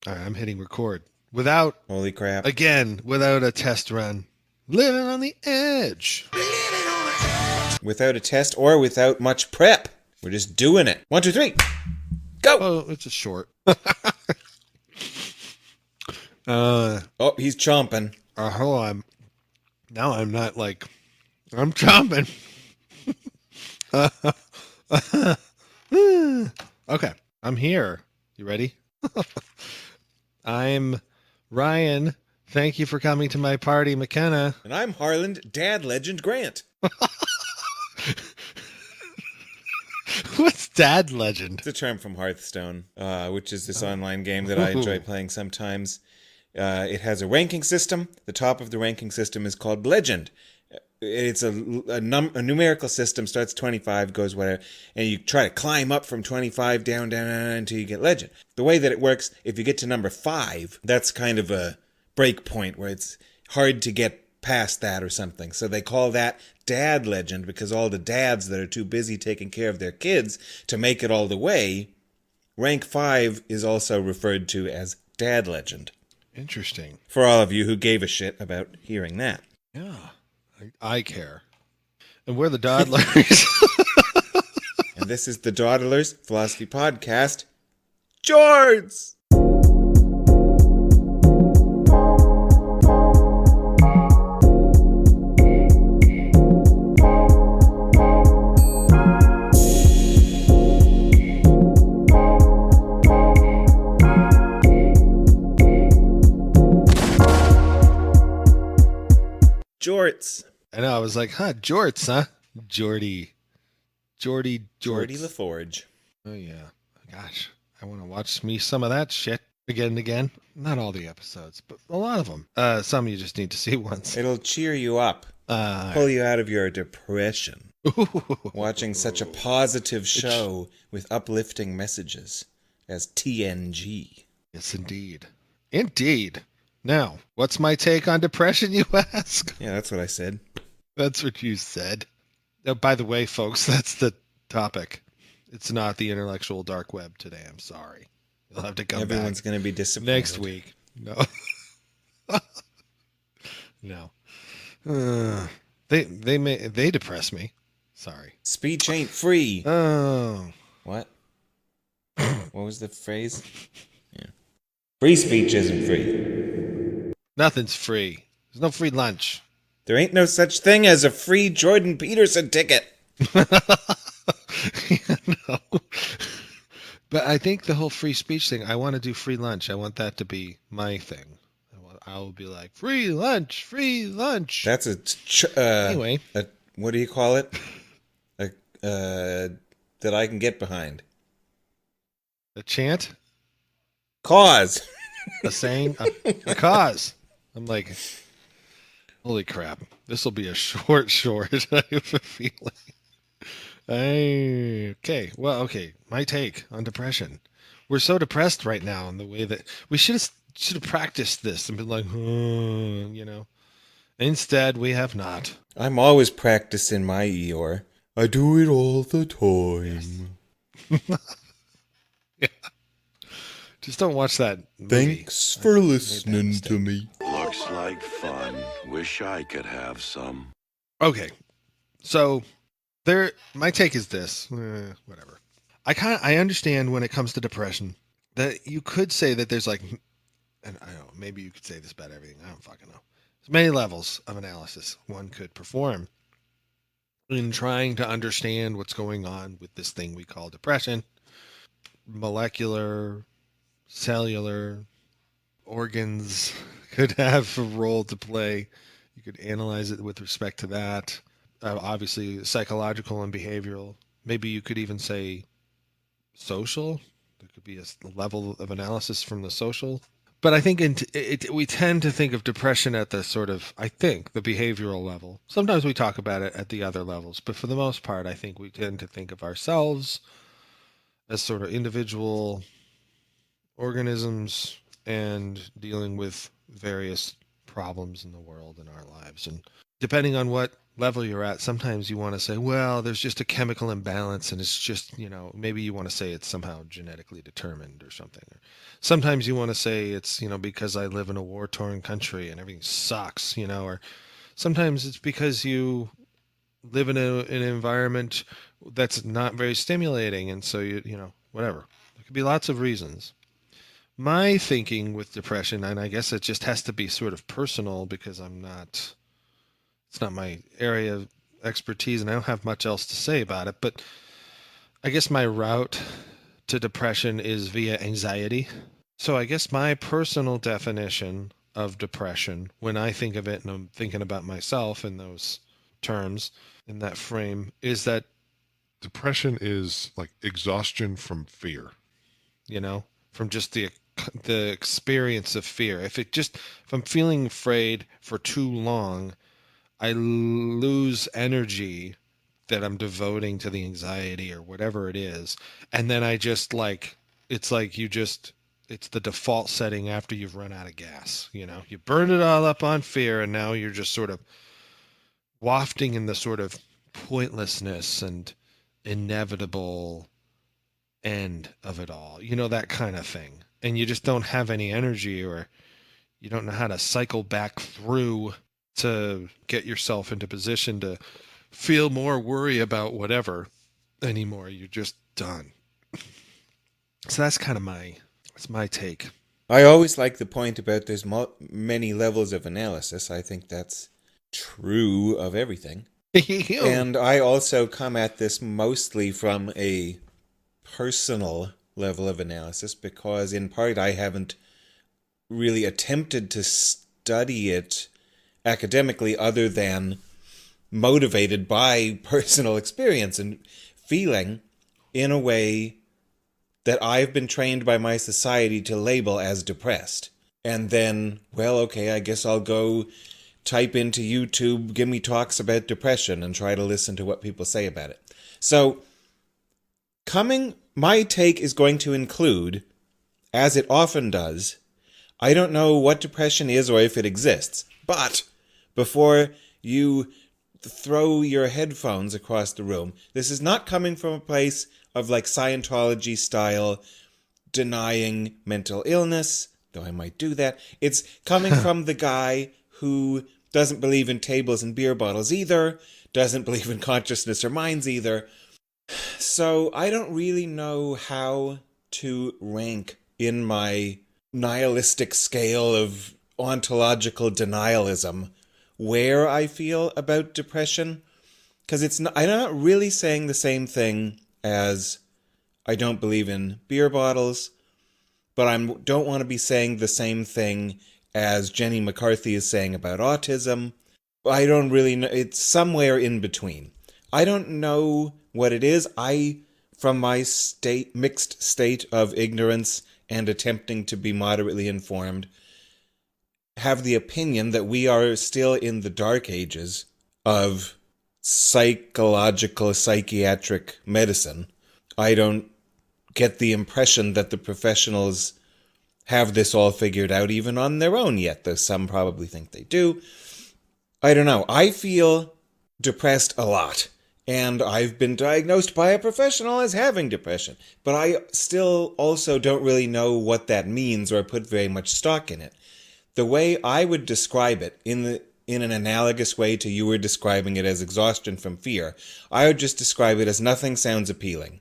All right, I'm hitting record without, Holy crap. again, without a test run. Living on the edge. Without a test or without much prep. We're just doing it. 1, 2, 3. Go! Oh, it's a short. Oh, he's chomping. Hold on. Now I'm not like, I'm chomping. Okay, I'm here. You ready? I'm Ryan. Thank you for coming to my party, McKenna. And I'm Harland, Dad Legend Grant. What's Dad Legend? It's a term from Hearthstone, which is this online game that I enjoy playing sometimes. It has a ranking system. The top of the ranking system is called Legend. It's a numerical system, starts 25, goes whatever, and you try to climb up from 25 down until you get Legend. The way that it works, if you get to number 5, that's kind of a break point where it's hard to get past that or something. So they call that Dad Legend because all the dads that are too busy taking care of their kids to make it all the way, rank 5 is also referred to as Dad Legend. Interesting. For all of you who gave a shit about hearing that. Yeah, I care. And we're the Dawdlers. And this is the Dawdlers Philosophy Podcast. Jorts! Jorts. I know, I was like, jorts, huh? Jordy jorts. LaForge. Oh, yeah. Gosh, I want to watch me some of that shit again and again. Not all the episodes, but a lot of them. Some you just need to see once. It'll cheer you up. Pull you out of your depression. Watching such a positive show with uplifting messages as TNG. Yes, indeed. Indeed. Now, what's my take on depression, you ask? Yeah, that's what I said. That's what you said. By the way, folks, that's the topic. It's not the intellectual dark web today. I'm sorry. You'll have to come Everyone's back going to be disappointed. next week. No. No. They depress me. Sorry. Speech ain't free. Oh. What? What was the phrase? Yeah. Free speech isn't free. Nothing's free. There's no free lunch. There ain't no such thing as a free Jordan Peterson ticket. No. But I think the whole free speech thing, I want to do free lunch. I want that to be my thing. I'll be like, free lunch, free lunch. That's anyway. What do you call it? That I can get behind. A chant? Cause. A saying? A cause. I'm like, holy crap. This will be a short. I have a feeling. Okay. Well, okay. My take on depression. We're so depressed right now in the way that we should have practiced this and been like, you know. Instead, we have not. I'm always practicing my Eeyore. I do it all the time. Yes. Yeah. Just don't watch that movie. Thanks for listening to me. Looks like fun. Wish I could have some. Okay. So my take is this. Whatever. I understand when it comes to depression that you could say that there's like, and I don't know, maybe you could say this about everything. I don't fucking know. There's many levels of analysis one could perform in trying to understand what's going on with this thing we call depression. Molecular, cellular, organs could have a role to play. You could analyze it with respect to that. Obviously, psychological and behavioral. Maybe you could even say social. There could be a level of analysis from the social. But I think we tend to think of depression at the sort of, I think, the behavioral level. Sometimes we talk about it at the other levels. But for the most part, I think we tend to think of ourselves as sort of individual organisms and dealing with various problems in the world in our lives. And depending on what level you're at, sometimes you want to say, well, there's just a chemical imbalance and it's just, maybe you want to say it's somehow genetically determined or something. Sometimes you want to say it's, because I live in a war-torn country and everything sucks, or sometimes it's because you live in an environment that's not very stimulating. And so whatever. There could be lots of reasons. My thinking with depression, and I guess it just has to be sort of personal because it's not my area of expertise and I don't have much else to say about it, but I guess my route to depression is via anxiety. So I guess my personal definition of depression, when I think of it and I'm thinking about myself in those terms, in that frame, is that Depression is like exhaustion from fear. From just the experience of fear. If I'm feeling afraid for too long, I lose energy that I'm devoting to the anxiety or whatever it is. And then I just it's the default setting after you've run out of gas. You burn it all up on fear and now you're just sort of wafting in the sort of pointlessness and inevitable end of it all, that kind of thing. And you just don't have any energy or you don't know how to cycle back through to get yourself into position to feel more worry about whatever anymore. You're just done. So that's kind of my take. I always like the point about there's many levels of analysis. I think that's true of everything. And I also come at this mostly from a personal level of analysis because in part I haven't really attempted to study it academically other than motivated by personal experience and feeling in a way that I've been trained by my society to label as depressed. And then, well, okay, I guess I'll go type into YouTube, give me talks about depression and try to listen to what people say about it. So, my take is going to include, as it often does, I don't know what depression is or if it exists, but before you throw your headphones across the room, this is not coming from a place of like Scientology style denying mental illness, though I might do that. It's coming from the guy who doesn't believe in tables and beer bottles either, doesn't believe in consciousness or minds either. So I don't really know how to rank in my nihilistic scale of ontological denialism where I feel about depression, because I'm not really saying the same thing as I don't believe in beer bottles, but I don't want to be saying the same thing as Jenny McCarthy is saying about autism. I don't really know. It's somewhere in between. I don't know what it is. From my mixed state of ignorance and attempting to be moderately informed, have the opinion that we are still in the dark ages of psychiatric medicine. I don't get the impression that the professionals have this all figured out even on their own yet, though some probably think they do. I don't know. I feel depressed a lot, and I've been diagnosed by a professional as having depression, but I still also don't really know what that means or put very much stock in it. The way I would describe it in an analogous way to you were describing it as exhaustion from fear, I would just describe it as nothing sounds appealing.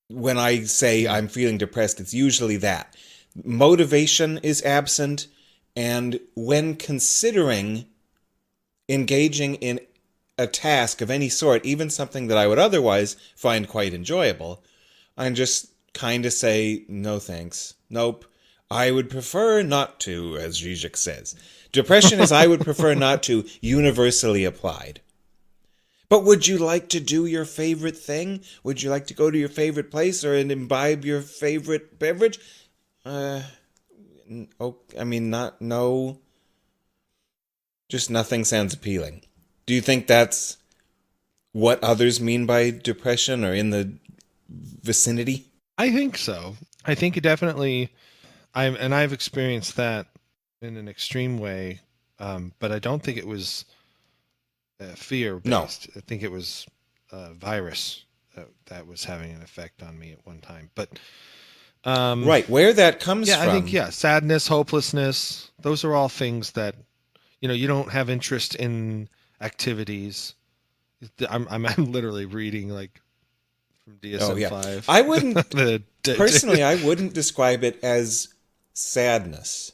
When I say I'm feeling depressed, it's usually that. Motivation is absent, and when considering engaging in a task of any sort, even something that I would otherwise find quite enjoyable, I just kind of say, no thanks. Nope. I would prefer not to, as Zizek says. Depression is I would prefer not to, universally applied. But would you like to do your favorite thing? Would you like to go to your favorite place or imbibe your favorite beverage? No. Just nothing sounds appealing. Do you think that's what others mean by depression or in the vicinity? I think so. I think it definitely. I've experienced that in an extreme way, but I don't think it was fear No. based. I think it was a virus that was having an effect on me at one time. But um, Right. Where that comes yeah, I think from. yeah, sadness, hopelessness. Those are all things that you don't have interest in activities. I'm literally reading like from Oh, DSM yeah. five. I wouldn't, the personally, I wouldn't describe it as sadness.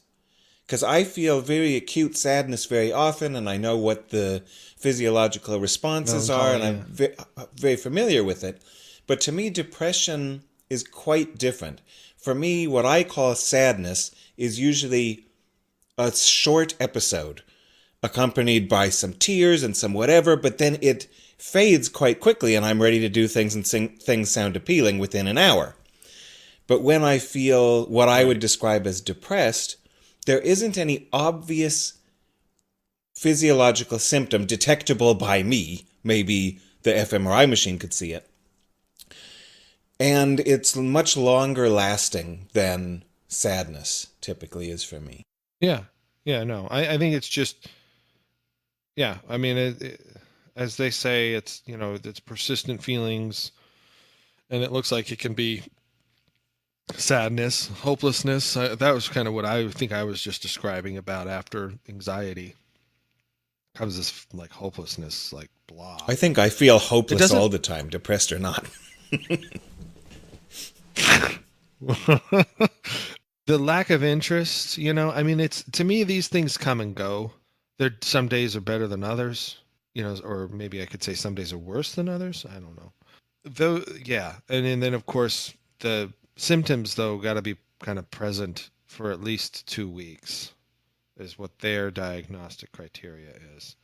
Because I feel very acute sadness very often, and I know what the physiological responses are, and melancholy. I'm Yeah. very familiar with it. But to me, depression is quite different. For me, what I call sadness is usually a short episode accompanied by some tears and some whatever, but then it fades quite quickly, and I'm ready to do things and things sound appealing within an hour. But when I feel what I would Right. describe as depressed, there isn't any obvious physiological symptom detectable by me. Maybe the fMRI machine could see it. And it's much longer lasting than sadness typically is for me. Yeah. Yeah. No, I think it's just yeah. I mean, as they say, it's it's persistent feelings, and it looks like it can be sadness, hopelessness. That was kind of what I think I was just describing about after anxiety comes this like hopelessness, like blah. I think I feel It hopeless doesn't. all the time, depressed or not. The lack of interest, I mean, it's to me these things come and go. There some days are better than others, or maybe I could say some days are worse than others. I don't know. Though, yeah, and then of course the symptoms though got to be kind of present for at least 2 weeks is what their diagnostic criteria is.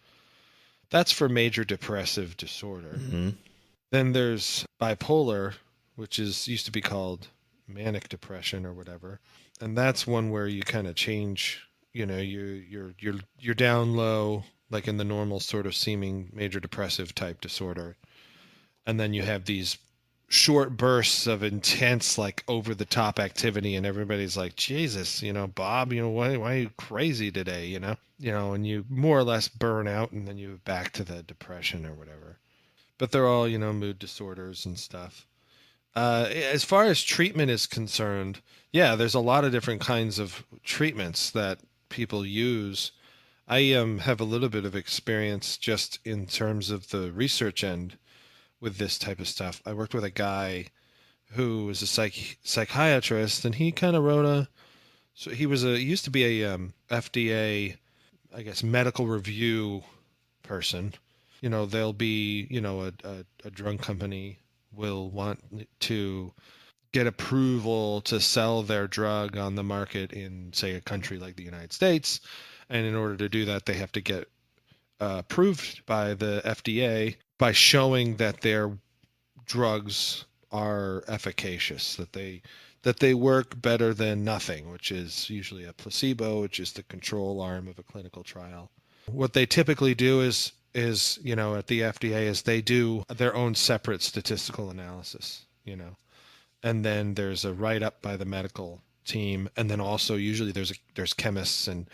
That's for major depressive disorder. Mm-hmm. Then there's bipolar, which is used to be called manic depression or whatever, and that's one where you kind of change. You're down low, like in the normal sort of seeming major depressive type disorder, and then you have these short bursts of intense, like over the top activity, and everybody's like, Jesus, Bob, why are you crazy today, and you more or less burn out, and then you back to the depression or whatever. But they're all mood disorders and stuff. As far as treatment is concerned, yeah, there's a lot of different kinds of treatments that people use. I have a little bit of experience just in terms of the research end with this type of stuff. I worked with a guy who was a psychiatrist, and he kind of wrote a. So he used to be a FDA, I guess, medical review person. There'll be a drug company will want to get approval to sell their drug on the market in, say, a country like the United States, and in order to do that, they have to get approved by the FDA by showing that their drugs are efficacious, that they work better than nothing, which is usually a placebo, which is the control arm of a clinical trial. What they typically do is at the FDA is they do their own separate statistical analysis, and then there's a write up by the medical team, and then also usually there's chemists and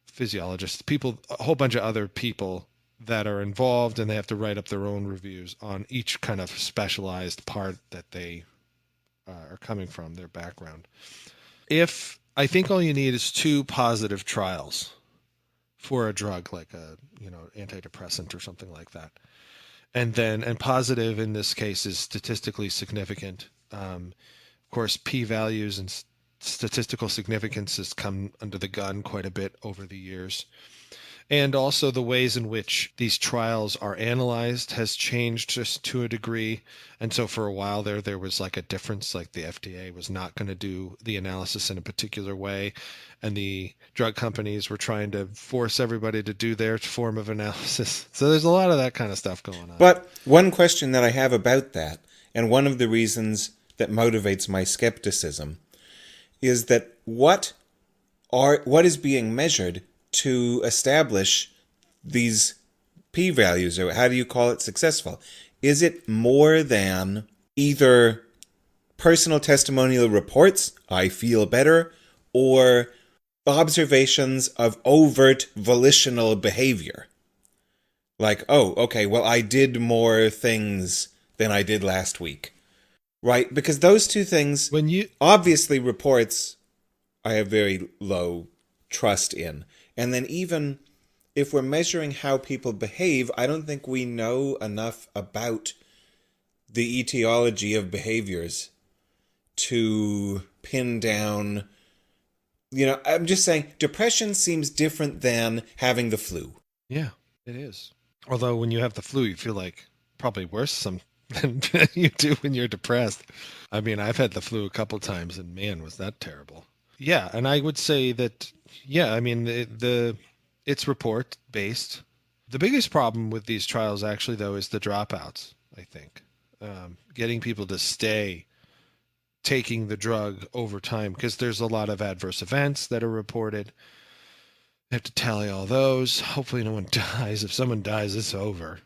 physiologists, people, a whole bunch of other people that are involved, and they have to write up their own reviews on each kind of specialized part that they are coming from, their background. If I think all you need is two positive trials for a drug like a antidepressant or something like that, and positive in this case is statistically significant. Of course, p values and statistical significance has come under the gun quite a bit over the years. And also the ways in which these trials are analyzed has changed just to a degree. And so for a while there was like a difference, like the FDA was not going to do the analysis in a particular way. And the drug companies were trying to force everybody to do their form of analysis. So there's a lot of that kind of stuff going on. But one question that I have about that, and one of the reasons that motivates my skepticism, is that what is being measured to establish these p-values, or how do you call it successful? Is it more than either personal testimonial reports, I feel better, or observations of overt volitional behavior. Like, oh, okay, well, I did more things than I did last week. Right? Because those two things, obviously reports, I have very low trust in. And then even if we're measuring how people behave, I don't think we know enough about the etiology of behaviors to pin down. I'm just saying, depression seems different than having the flu. Yeah, it is. Although when you have the flu, you feel like probably worse than you do when you're depressed. I mean, I've had the flu a couple times, and man, was that terrible. Yeah, and I would say that, yeah, I mean, it's report based. The biggest problem with these trials, actually, though, is the dropouts, I think. Getting people to stay taking the drug over time, because there's a lot of adverse events that are reported. They have to tally all those. Hopefully no one dies. If someone dies, it's over,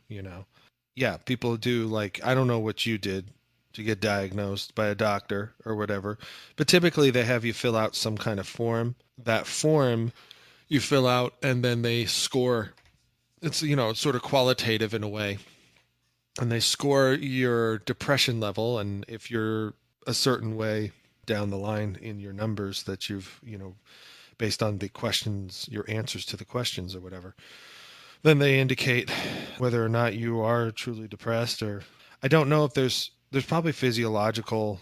Yeah, people do, like, I don't know what you did to get diagnosed by a doctor or whatever, but typically they have you fill out some kind of form. That form you fill out and then they score. It's, it's sort of qualitative in a way. And they score your depression level, and if you're a certain way down the line in your numbers that you've, based on the questions, your answers to the questions or whatever, then they indicate whether or not you are truly depressed. Or I don't know if there's probably physiological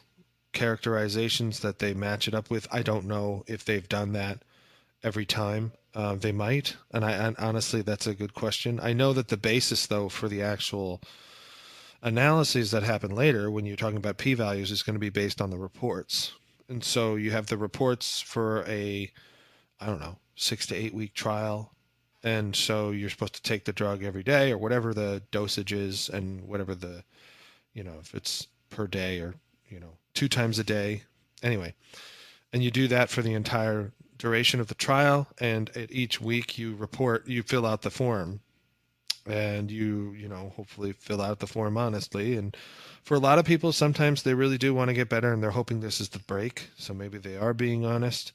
characterizations that they match it up with. I don't know if they've done that every time. They might, and honestly, that's a good question. I know that the basis, though, for the actual analyses that happen later, when you're talking about p-values, is going to be based on the reports. And so you have the reports for I don't know, 6 to 8 week trial. And so you're supposed to take the drug every day or whatever the dosage is, and whatever the, if it's per day or, 2 times a day. Anyway, and you do that for the entire duration of the trial. And at each week you fill out the form, and you hopefully fill out the form honestly. And for a lot of people, sometimes they really do want to get better and they're hoping this is the break. So maybe they are being honest.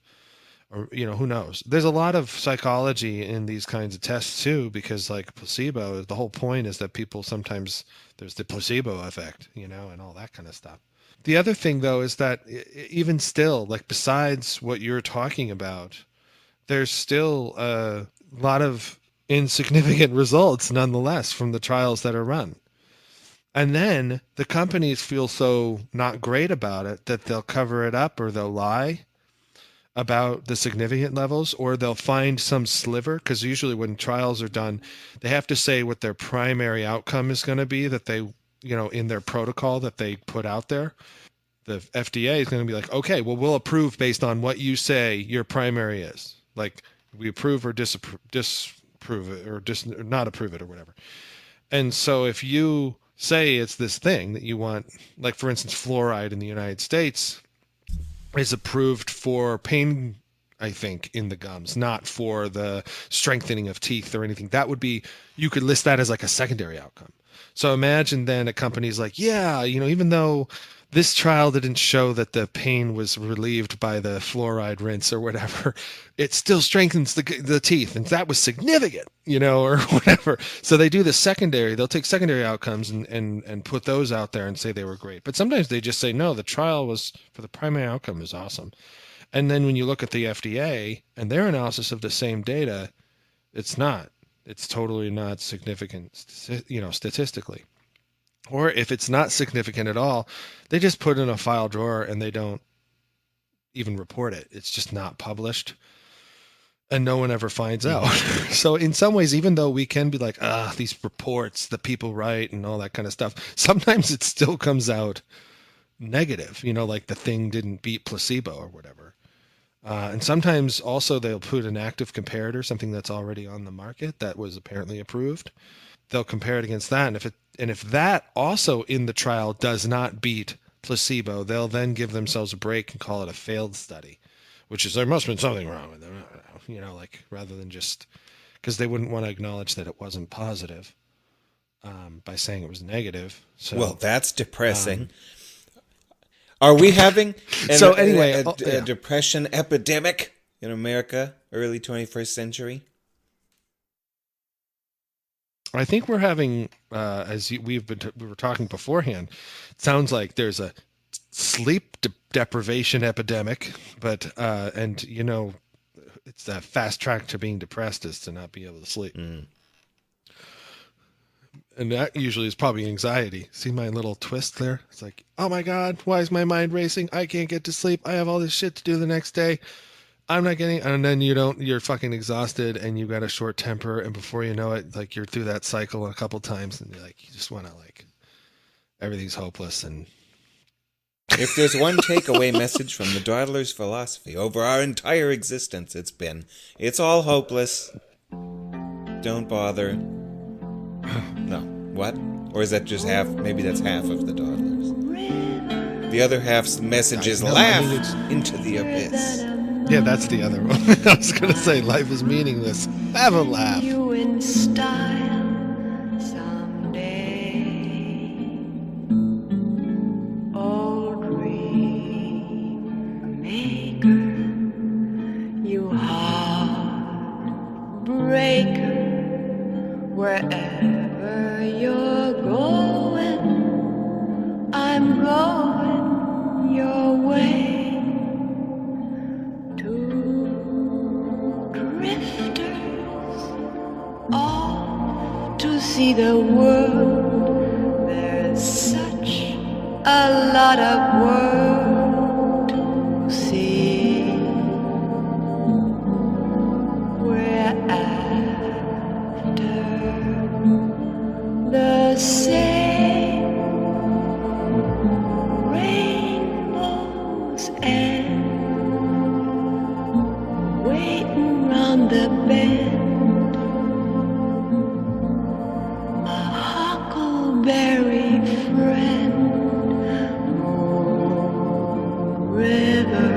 Or, who knows? There's a lot of psychology in these kinds of tests too, because like placebo, the whole point is that people sometimes, there's the placebo effect, and all that kind of stuff. The other thing though is that even still, like besides what you're talking about, there's still a lot of insignificant results nonetheless from the trials that are run. And then the companies feel so not great about it that they'll cover it up, or they'll lie about the significant levels, or they'll find some sliver, because usually when trials are done, they have to say what their primary outcome is going to be, that they, in their protocol that they put out there. The FDA is going to be like, okay, well, we'll approve based on what you say your primary is. Like, we approve or disapprove it, or not approve it or whatever. And so if you say it's this thing that you want, like for instance, fluoride in the United States is approved for pain, I think, in the gums, not for the strengthening of teeth or anything. That would be, you could list that as like a secondary outcome. So imagine then a company's like, yeah, even though this trial didn't show that the pain was relieved by the fluoride rinse or whatever, it still strengthens the teeth, and that was significant, or whatever. So they do the secondary, they'll take secondary outcomes and put those out there and say they were great. But sometimes they just say, no, the trial was for the primary outcome is awesome. And then when you look at the FDA and their analysis of the same data, it's totally not significant, statistically. Or if it's not significant at all, they just put it in a file drawer and they don't even report it. It's just not published, and no one ever finds out. So in some ways, even though we can be like, these reports that people write and all that kind of stuff, sometimes it still comes out negative, like the thing didn't beat placebo or whatever. And sometimes also they'll put an active comparator, something that's already on the market that was apparently approved. They'll compare it against that. And if that also in the trial does not beat placebo, they'll then give themselves a break and call it a failed study, which is, there must have been something wrong with them, like, rather than just, because they wouldn't want to acknowledge that it wasn't positive by saying it was negative. So, well, that's depressing. Are we having a depression epidemic in America, early 21st century? I think we're having, we were talking beforehand. It sounds like there's a sleep deprivation epidemic, but it's a fast track to being depressed is to not be able to sleep. And that usually is probably anxiety. See my little twist there? It's like, oh my God, why is my mind racing? I can't get to sleep. I have all this shit to do the next day. I'm not getting, and then you're fucking exhausted and you got a short temper. And before you know it, like you're through that cycle a couple times and you're like, you just want to like, everything's hopeless. And if there's one takeaway message from the Dawdlers' philosophy over our entire existence, it's all hopeless. Don't bother. No. What? Or is that just half? Maybe that's half of the Dawdlers. The other half's message is laugh into the abyss. Yeah, that's the other one. I was going to say life is meaningless. Have a laugh. You in style someday. Oh, dream maker, you heartbreaker. Wherever you're going, I'm going your way. Two drifters off to see the world. There's such a lot of world to see. We're the same rainbows and waiting round the bend. My huckleberry friend, oh, river.